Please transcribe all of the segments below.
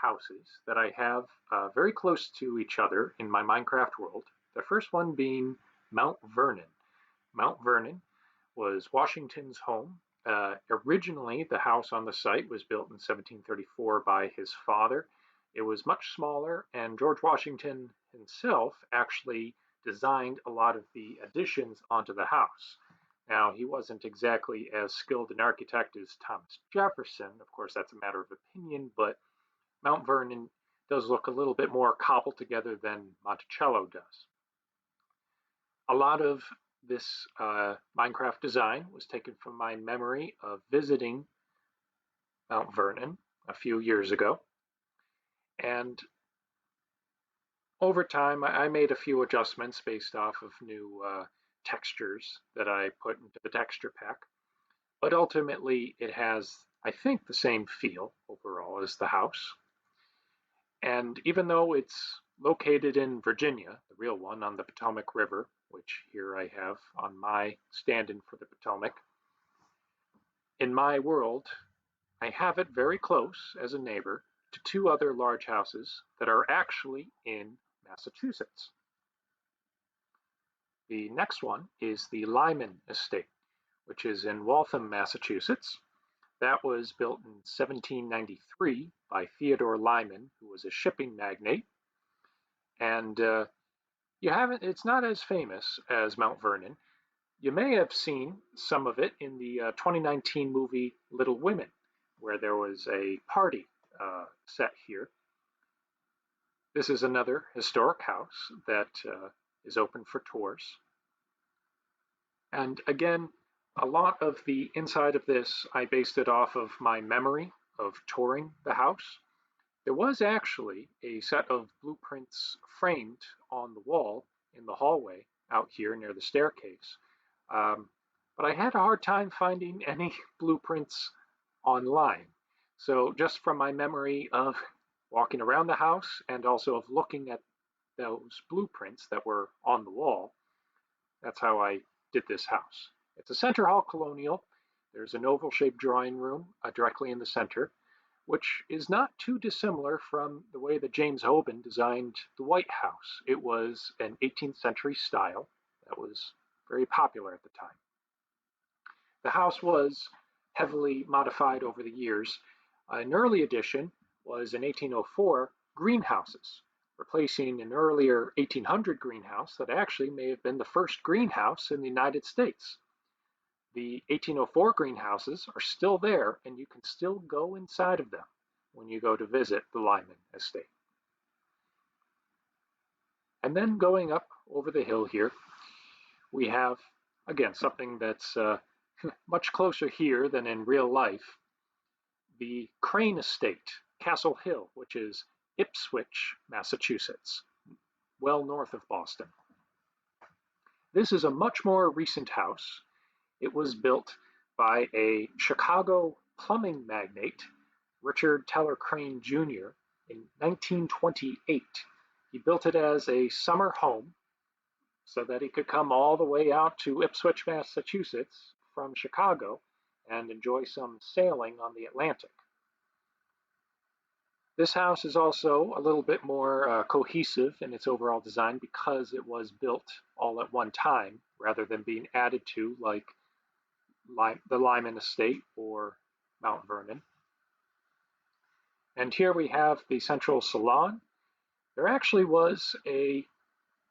houses that I have very close to each other in my Minecraft world. The first one being Mount Vernon. Mount Vernon was Washington's home. Originally, the house on the site was built in 1734 by his father. It was much smaller, and George Washington himself actually designed a lot of the additions onto the house. Now, he wasn't exactly as skilled an architect as Thomas Jefferson. Of course, that's a matter of opinion, but Mount Vernon does look a little bit more cobbled together than Monticello does. A lot of this Minecraft design was taken from my memory of visiting Mount Vernon a few years ago. And over time, I made a few adjustments based off of new textures that I put into the texture pack. But ultimately, it has, I think, the same feel overall as the house. And even though it's located in Virginia, the real one on the Potomac River, which here I have on my stand-in for the Potomac, in my world, I have it very close as a neighbor to two other large houses that are actually in Massachusetts. The next one is the Lyman estate, which is in Waltham, Massachusetts. That was built in 1793 by Theodore Lyman, who was a shipping magnate. And it's not as famous as Mount Vernon. You may have seen some of it in the 2019 movie Little Women, where there was a party set here. This is another historic house that is open for tours. And again, a lot of the inside of this, I based it off of my memory of touring the house. There was actually a set of blueprints framed on the wall in the hallway out here near the staircase. But I had a hard time finding any blueprints online. So just from my memory of walking around the house and also of looking at those blueprints that were on the wall, that's how I did this house. It's a center hall colonial. There's an oval-shaped drawing room directly in the center, which is not too dissimilar from the way that James Hoban designed the White House. It was an 18th century style that was very popular at the time. The house was heavily modified over the years. An early addition was in 1804 greenhouses, replacing an earlier 1800 greenhouse that actually may have been the first greenhouse in the United States. The 1804 greenhouses are still there, and you can still go inside of them when you go to visit the Lyman estate. And then going up over the hill here, we have, again, something that's much closer here than in real life, the Crane Estate, Castle Hill, which is Ipswich, Massachusetts, well north of Boston. This is a much more recent house. It was built by a Chicago plumbing magnate, Richard Teller Crane Jr., in 1928. He built it as a summer home so that he could come all the way out to Ipswich, Massachusetts from Chicago and enjoy some sailing on the Atlantic. This house is also a little bit more cohesive in its overall design because it was built all at one time rather than being added to like the Lyman estate or Mount Vernon. And here we have the central salon. There actually was a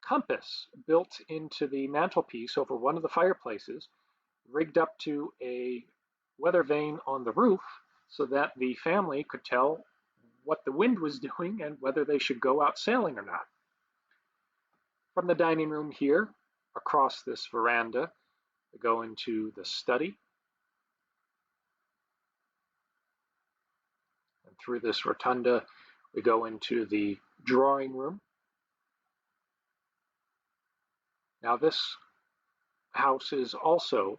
compass built into the mantelpiece over one of the fireplaces, rigged up to a weather vane on the roof so that the family could tell what the wind was doing and whether they should go out sailing or not. From the dining room here, across this veranda, we go into the study. And through this rotunda, we go into the drawing room. Now this house is also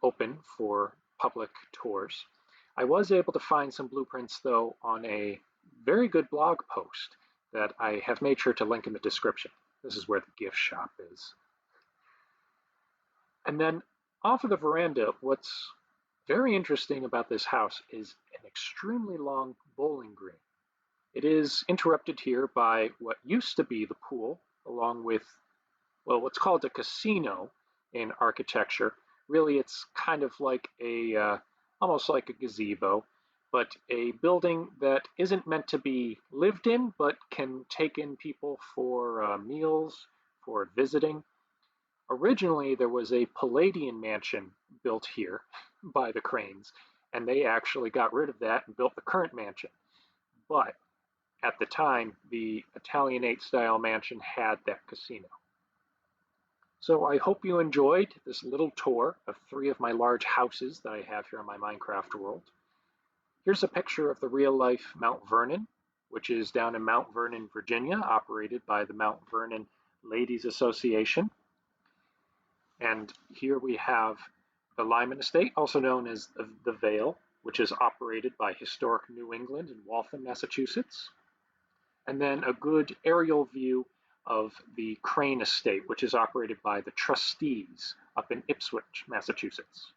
open for public tours. I was able to find some blueprints, though, on a very good blog post that I have made sure to link in the description. This is where the gift shop is. And then off of the veranda, what's very interesting about this house is an extremely long bowling green. It is interrupted here by what used to be the pool, along with, well, what's called a casino in architecture. Really, it's kind of like almost like a gazebo, but a building that isn't meant to be lived in, but can take in people for meals, for visiting. Originally, there was a Palladian mansion built here by the Cranes, and they actually got rid of that and built the current mansion. But at the time, the Italianate style mansion had that casino. So I hope you enjoyed this little tour of three of my large houses that I have here in my Minecraft world. Here's a picture of the real life Mount Vernon, which is down in Mount Vernon, Virginia, operated by the Mount Vernon Ladies Association. And here we have the Lyman Estate, also known as the Vale, which is operated by Historic New England in Waltham, Massachusetts. And then a good aerial view of the Crane Estate, which is operated by the Trustees up in Ipswich, Massachusetts.